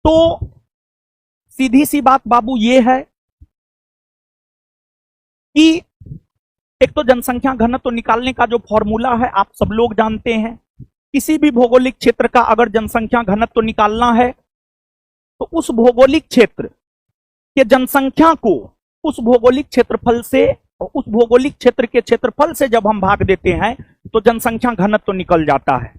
तो सीधी सी बात बाबू ये है कि एक तो जनसंख्या घनत्व निकालने का जो फॉर्मूला है आप सब लोग जानते हैं। किसी भी भौगोलिक क्षेत्र का अगर जनसंख्या घनत्व निकालना है तो उस भौगोलिक क्षेत्र के जनसंख्या को उस भौगोलिक क्षेत्रफल से, उस भौगोलिक क्षेत्र के क्षेत्रफल से जब हम भाग देते हैं तो जनसंख्या घनत्व निकल जाता है।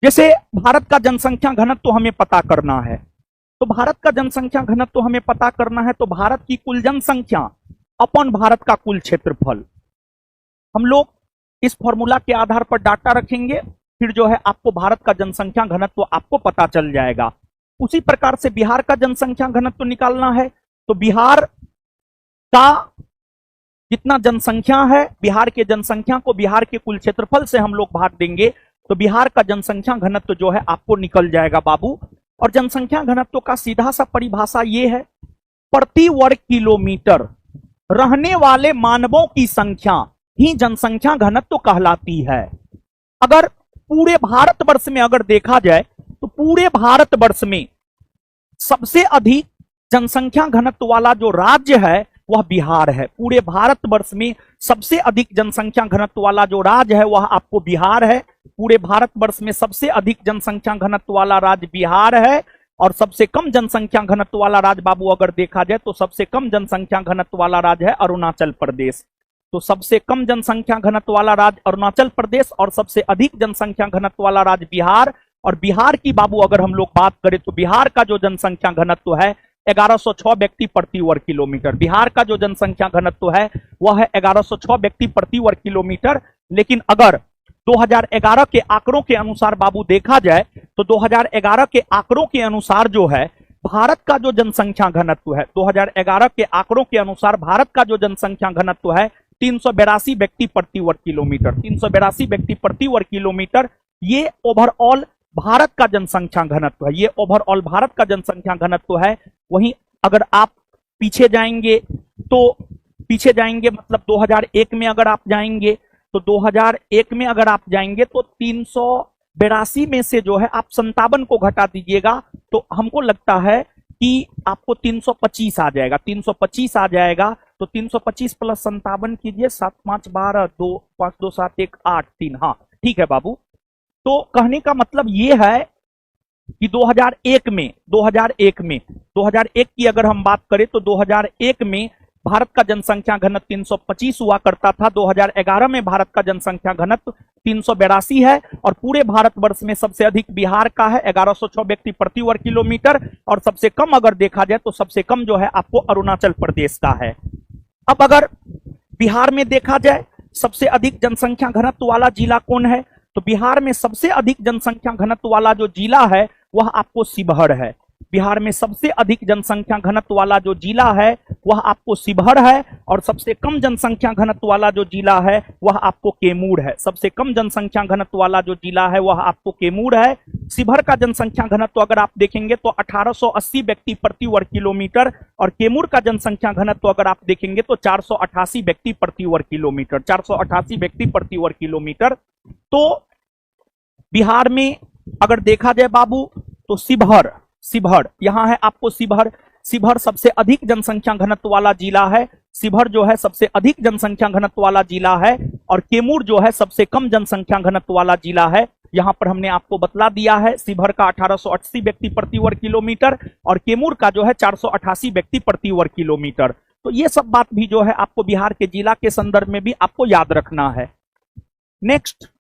जैसे भारत का जनसंख्या घनत्व हमें पता करना है, तो भारत का जनसंख्या घनत्व हमें पता करना है तो भारत की कुल जनसंख्या अपन भारत का कुल क्षेत्रफल, हम लोग इस फॉर्मूला के आधार पर डाटा रखेंगे, फिर जो है आपको भारत का जनसंख्या घनत्व आपको पता चल जाएगा। उसी प्रकार से बिहार का जनसंख्या घनत्व निकालना है तो बिहार का जितना जनसंख्या है, बिहार के जनसंख्या को बिहार के कुल क्षेत्रफल से हम लोग भाग देंगे तो बिहार का जनसंख्या घनत्व जो है आपको निकल जाएगा बाबू। और जनसंख्या घनत्व का सीधा सा परिभाषा ये है, प्रति वर्ग किलोमीटर रहने वाले मानवों की संख्या ही जनसंख्या घनत्व कहलाती है। अगर पूरे भारतवर्ष में अगर देखा जाए तो पूरे भारतवर्ष में सबसे अधिक जनसंख्या घनत्व वाला जो राज्य है वह बिहार है। पूरे भारतवर्ष में सबसे अधिक जनसंख्या घनत्व वाला जो राज्य है वह आपको बिहार है। पूरे भारतवर्ष में सबसे अधिक जनसंख्या घनत्व वाला राज्य बिहार है। और सबसे कम जनसंख्या घनत्व वाला राज्य बाबू अगर देखा जाए तो सबसे कम जनसंख्या घनत्व वाला राज्य है अरुणाचल प्रदेश। तो सबसे कम जनसंख्या घनत्व वाला राज्य अरुणाचल प्रदेश और सबसे अधिक जनसंख्या घनत्व वाला राज्य बिहार। और बिहार की बाबू अगर हम लोग बात करें तो बिहार का जो जनसंख्या घनत्व है 1106 व्यक्ति प्रति वर्ग किलोमीटर। बिहार का जो जनसंख्या घनत्व है वह है 1106 व्यक्ति प्रति वर्ग किलोमीटर। लेकिन अगर 2011 के आंकड़ों के अनुसार बाबू देखा जाए तो 2011 के आंकड़ों के अनुसार जो है भारत का जो जनसंख्या घनत्व है, 2011 के आंकड़ों के अनुसार भारत का जो जनसंख्या घनत्व है 382 व्यक्ति प्रति वर्ग किलोमीटर। 382 व्यक्ति प्रति वर्ग किलोमीटर ये ओवरऑल भारत का जनसंख्या घनत्व है। ये ओवरऑल भारत का जनसंख्या घनत्व है। वहीं अगर आप पीछे जाएंगे तो पीछे जाएंगे मतलब 2001 में अगर आप जाएंगे तो 2001 में अगर आप जाएंगे तो 382 में से जो है आप 57 को घटा दीजिएगा तो हमको लगता है कि आपको 325 आ जाएगा। 325 आ जाएगा तो 325 प्लस 57 कीजिए, 7 5 12 2 5 2 7 1 8 3। हाँ ठीक है बाबू। तो कहने का मतलब ये है कि 2001 की अगर हम बात करें तो 2001 में भारत का जनसंख्या घनत्व 325 हुआ करता था। 2011 में भारत का जनसंख्या घनत्व 382 है और पूरे भारतवर्ष में सबसे अधिक बिहार का है 1106 व्यक्ति प्रति वर्ग किलोमीटर और सबसे कम अगर देखा जाए तो सबसे कम जो है आपको अरुणाचल प्रदेश का है। अब अगर बिहार में देखा जाए सबसे अधिक जनसंख्या घनत्व वाला जिला कौन है तो बिहार में सबसे अधिक जनसंख्या घनत्व वाला जो जिला है वह आपको शिवहर है। बिहार में सबसे अधिक जनसंख्या घनत्व वाला जो जिला है वह आपको शिवहर है और सबसे कम जनसंख्या घनत्व वाला जो जिला है वह आपको कैमूर है। सबसे कम जनसंख्या घनत्व वाला जो जिला है वह आपको कैमूर है। शिवहर का जनसंख्या घनत्व अगर आप देखेंगे तो 1880 व्यक्ति प्रति वर्ग किलोमीटर और कैमूर का जनसंख्या घनत्व अगर आप देखेंगे तो 488 व्यक्ति प्रति वर्ग किलोमीटर। 488 व्यक्ति प्रति वर्ग किलोमीटर। तो बिहार में अगर देखा जाए बाबू तो शिवहर यहां है आपको शिवहर सबसे अधिक जनसंख्या घनत्व वाला जिला है। शिवहर जो है सबसे अधिक जनसंख्या घनत्व वाला जिला है और कैमूर जो है सबसे कम जनसंख्या घनत्व वाला जिला है। यहां पर हमने आपको बतला दिया है शिवहर का 1880 व्यक्ति प्रति वर्ग किलोमीटर और कैमूर का जो है 488 व्यक्ति प्रति वर्ग किलोमीटर। तो ये सब बात भी जो है आपको बिहार के जिला के संदर्भ में भी आपको याद रखना है। नेक्स्ट